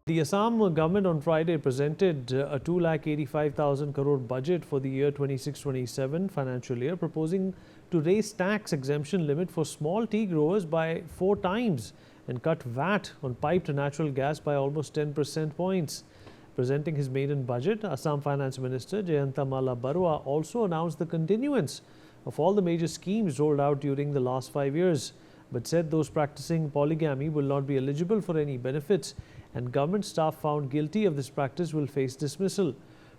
The Assam government on Friday presented a 2,85,000 crore budget for the year 26-27 financial year, proposing to raise tax exemption limit for small tea growers by 4 times and cut VAT on piped natural gas by almost 10 percent points. Presenting his maiden budget, Assam Finance Minister Jayanta Malla Barua also announced the continuance of all the major schemes rolled out during the last 5 years, but said those practicing polygamy will not be eligible for any benefits, and government staff found guilty of this practice will face dismissal.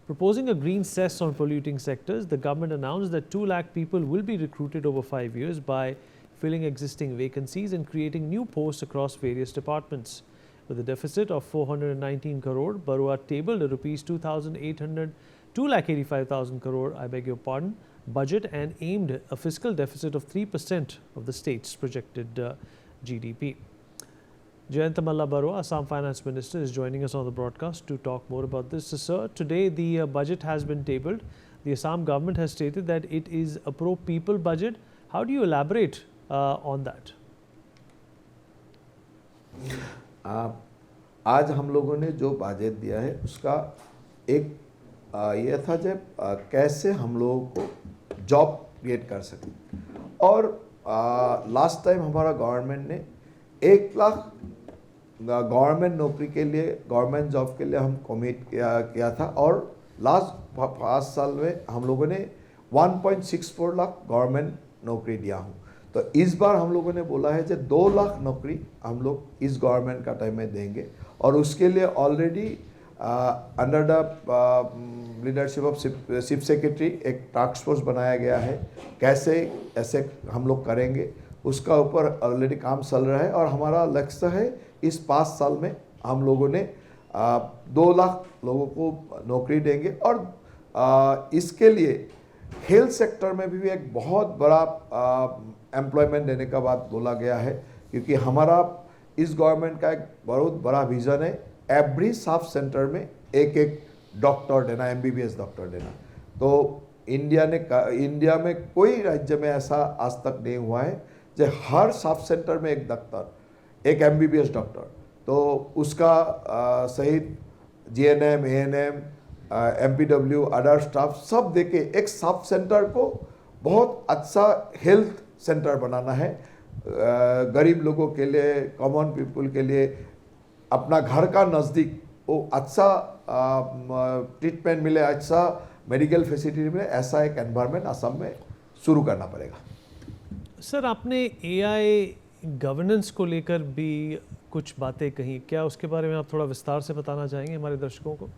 Proposing a green cess on polluting sectors, the government announced that 2 lakh people will be recruited over 5 years by filling existing vacancies and creating new posts across various departments. With a deficit of 419 crore, Barua tabled a rupees 2,85,000 crore, budget and aimed a fiscal deficit of 3% of the state's projected GDP. Jayanta Malla Barua, Assam Finance Minister, is joining us on the broadcast to talk more about this. So, sir, today the budget has been tabled. The Assam government has stated that it is a pro-people budget. How do you elaborate on that? आज हम लोगों ने जो budget दिया है उसका एक ये था जब कैसे हम लोगों को जॉब क्रिएट कर सकें, और लास्ट टाइम हमारा गवर्नमेंट ने 1 लाख गवर्नमेंट नौकरी के लिए, गवर्नमेंट जॉब के लिए हम कमिट किया था, और लास्ट 5 साल में हम लोगों ने 1.64 लाख गवर्नमेंट नौकरी दिया हूँ। तो इस बार हम लोगों ने बोला है कि 2 लाख नौकरी हम लोग इस गवर्नमेंट का टाइम में देंगे, और उसके लिए already under the leadership of chief secretary एक टास्क फोर्स बनाया गया है। कैसे ऐसे हम लोग करेंगे उसका ऊपर ऑलरेडी काम चल रहा है, और हमारा लक्ष्य है इस 5 साल में हम लोगों ने 2 लाख लोगों को नौकरी देंगे। और इसके लिए हेल्थ सेक्टर में भी एक बहुत बड़ा एम्प्लॉयमेंट देने का बात बोला गया है, क्योंकि हमारा इस गवर्नमेंट का एक बहुत बड़ा विज़न है एवरी सब सेंटर में एक डॉक्टर देना, MBBS डॉक्टर देना। तो इंडिया में कोई राज्य में ऐसा आज तक नहीं हुआ है जो हर सब सेंटर में एक डॉक्टर, एक MBBS डॉक्टर। तो उसका सहित GNM, ANM, MPW, other staff सब देके एक सब सेंटर को बहुत अच्छा हेल्थ सेंटर बनाना है, गरीब लोगों के लिए, कॉमन पीपल के लिए, अपना घर का नज़दीक वो अच्छा ट्रीटमेंट मिले, अच्छा मेडिकल फैसिलिटी मिले, ऐसा एक एनवायरनमेंट असम में शुरू करना पड़ेगा। सर, आपने AI गवर्नेंस को लेकर भी कुछ बातें कही, क्या उसके बारे में आप थोड़ा विस्तार से बताना चाहेंगे हमारे दर्शकों को?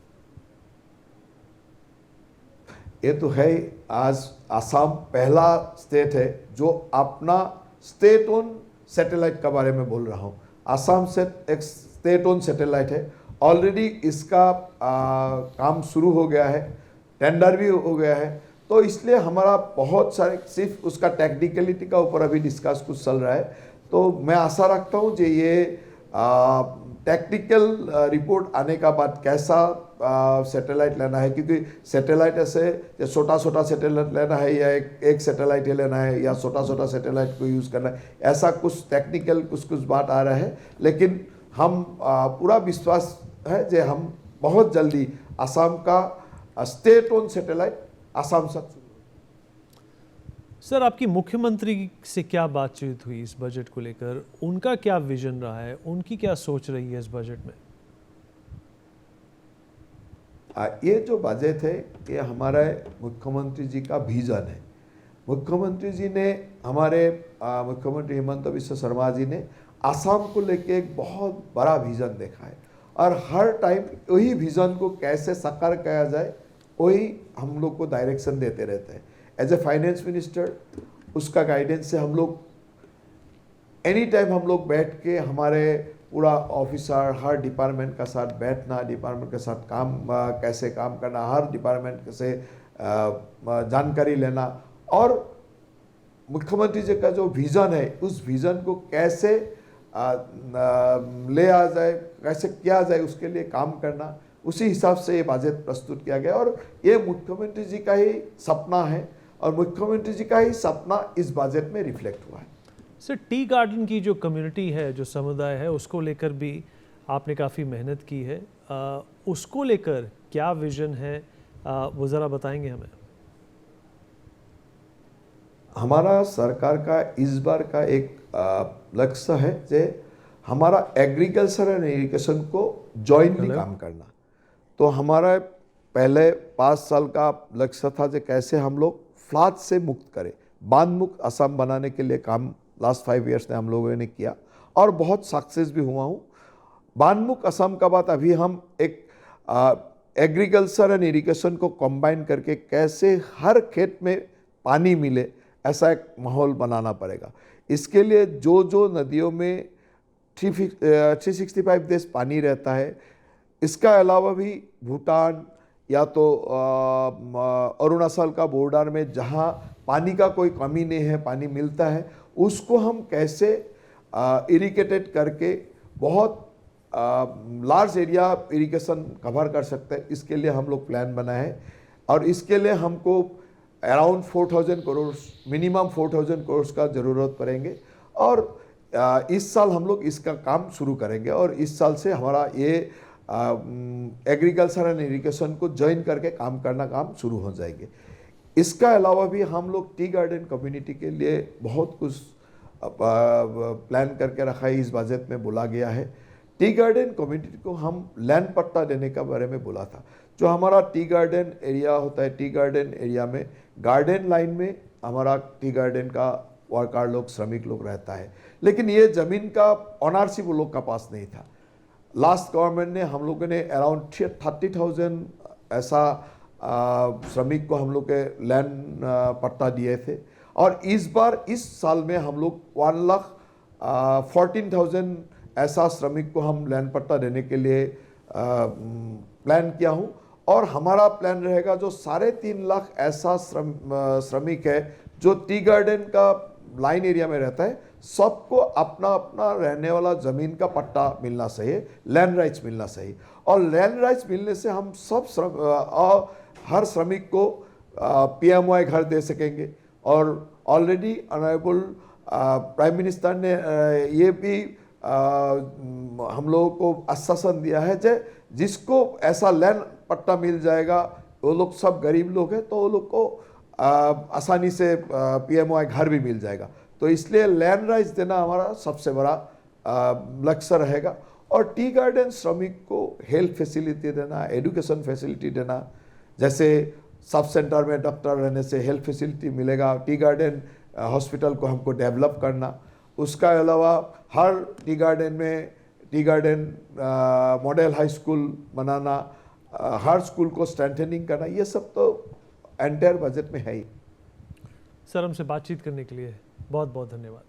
ये तो है, आज असम पहला स्टेट है जो अपना स्टेट ओन सैटेलाइट के बारे में बोल रहा हूँ। असम से एक स्टेट ओन सैटेलाइट है, ऑलरेडी इसका काम शुरू हो गया है, टेंडर भी हो गया है। तो इसलिए हमारा बहुत सारे सिर्फ उसका टेक्निकलिटी का ऊपर अभी डिस्कस कुछ चल रहा है। तो मैं आशा रखता हूँ कि ये टेक्निकल रिपोर्ट आने का बाद कैसा सैटेलाइट लेना है, क्योंकि सैटेलाइट ऐसे छोटा छोटा सैटेलाइट लेना है या एक सैटेलाइट ही लेना है या छोटा छोटा सैटेलाइट को यूज़ करना है, ऐसा कुछ टेक्निकल कुछ बात आ रहा है। लेकिन हम पूरा विश्वास है कि हम बहुत जल्दी असम का स्टेट ओन सैटेलाइट असम से। सर, आपकी मुख्यमंत्री से क्या बातचीत हुई इस बजट को लेकर? उनका क्या विजन रहा है, उनकी क्या सोच रही है इस बजट में? ये जो बजट है ये हमारे मुख्यमंत्री जी का विजन है। मुख्यमंत्री जी ने, हमारे मुख्यमंत्री हिमंत बिस्वा शर्मा जी ने असम को लेके एक बहुत बड़ा विजन देखा है, और हर टाइम वही विजन को कैसे साकार किया जाए वही हम लोग को डायरेक्शन देते रहते हैं। एज ए फाइनेंस मिनिस्टर उसका गाइडेंस से हम लोग एनी टाइम हम लोग बैठ के हमारे पूरा ऑफिसर हर डिपार्टमेंट का साथ बैठना, डिपार्टमेंट के साथ काम कैसे काम करना, हर डिपार्टमेंट से जानकारी लेना, और मुख्यमंत्री जी का जो विज़न है उस विज़न को कैसे ले आ जाए, कैसे किया जाए, उसके लिए काम करना, उसी हिसाब से ये बजट प्रस्तुत किया गया। और ये मुख्यमंत्री जी का ही सपना है, और मुख्यमंत्री जी का ही सपना इस बजट में रिफ्लेक्ट हुआ है। सर, टी गार्डन की जो कम्युनिटी है, जो समुदाय है, उसको लेकर भी आपने काफ़ी मेहनत की है, उसको लेकर क्या विज़न है, वो ज़रा बताएंगे हमें। हमारा सरकार का इस बार का एक लक्ष्य है जे हमारा एग्रीकल्चर एंड इरिगेशन को जॉइंटली काम करना। तो हमारा पहले 5 साल का लक्ष्य था जे कैसे हम लोग फ्लड से मुक्त करें, बांध मुक्त असम बनाने के लिए काम लास्ट 5 इयर्स में हम लोगों ने किया और बहुत सक्सेस भी हुआ हूँ। बांध मुक्त असम का बाद अभी हम एक एग्रीकल्चर एंड इरिगेशन को कंबाइन करके कैसे हर खेत में पानी मिले ऐसा एक माहौल बनाना पड़ेगा। इसके लिए जो जो नदियों में 365 डेज पानी रहता है, इसका अलावा भी भूटान या तो अरुणाचल का बॉर्डर में जहाँ पानी का कोई कमी नहीं है, पानी मिलता है, उसको हम कैसे इरिगेटेड करके बहुत लार्ज एरिया इरिगेशन कवर कर सकते हैं, इसके लिए हम लोग प्लान बनाए हैं। और इसके लिए हमको अराउंड 4000 करोड़, मिनिमम 4000 करोड़ का ज़रूरत पड़ेंगे और इस साल हम लोग इसका काम शुरू करेंगे और इस साल से हमारा ये एग्रीकल्चर एंड इरिगेशन को ज्वाइन करके काम शुरू हो जाएंगे। इसका अलावा भी हम लोग टी गार्डन कम्युनिटी के लिए बहुत कुछ प्लान करके रखा है, इस बजट में बोला गया है। टी गार्डन कम्युनिटी को हम लैंड पट्टा देने का बारे में बोला था। जो हमारा टी गार्डन एरिया होता है, टी गार्डन एरिया में गार्डन लाइन में हमारा टी गार्डन का वर्कर लोग, श्रमिक लोग रहता है, लेकिन ये ज़मीन का ऑनरशिप वो लोग का पास नहीं था। लास्ट गवर्नमेंट ने हम लोगों ने अराउंड 30,000 ऐसा श्रमिक को हम लोग के लैंड पट्टा दिए थे और इस बार इस साल में हम लोग 1,14,000 ऐसा श्रमिक को हम लैंड पट्टा देने के लिए प्लान किया हूँ। और हमारा प्लान रहेगा जो 3.5 लाख ऐसा श्रमिक है जो टी गार्डन का लाइन एरिया में रहता है, सबको अपना अपना रहने वाला ज़मीन का पट्टा मिलना चाहिए, लैंड राइट्स मिलना चाहिए। और लैंड राइट्स मिलने से हम सब हर श्रमिक को PMY घर दे सकेंगे। और ऑलरेडी ऑनरेबल प्राइम मिनिस्टर ने ये भी हम लोगों को आश्वासन दिया है कि जिसको ऐसा लैंड पट्टा मिल जाएगा, वो लोग सब गरीब लोग हैं, तो वो लोग को आसानी से PMY घर भी मिल जाएगा। तो इसलिए लैंड राइट्स देना हमारा सबसे बड़ा लक्ष्य रहेगा। और टी गार्डन श्रमिक को हेल्थ फैसिलिटी देना, एजुकेशन फैसिलिटी देना, जैसे सब सेंटर में डॉक्टर रहने से हेल्थ फैसिलिटी मिलेगा, टी गार्डन हॉस्पिटल को हमको डेवलप करना, उसका अलावा हर टी गार्डन में tea garden model high school बनाना, हर स्कूल को स्ट्रेंथनिंग करना, ये सब तो एंटायर बजट में है ही। सर, हमसे बातचीत करने के लिए बहुत बहुत धन्यवाद।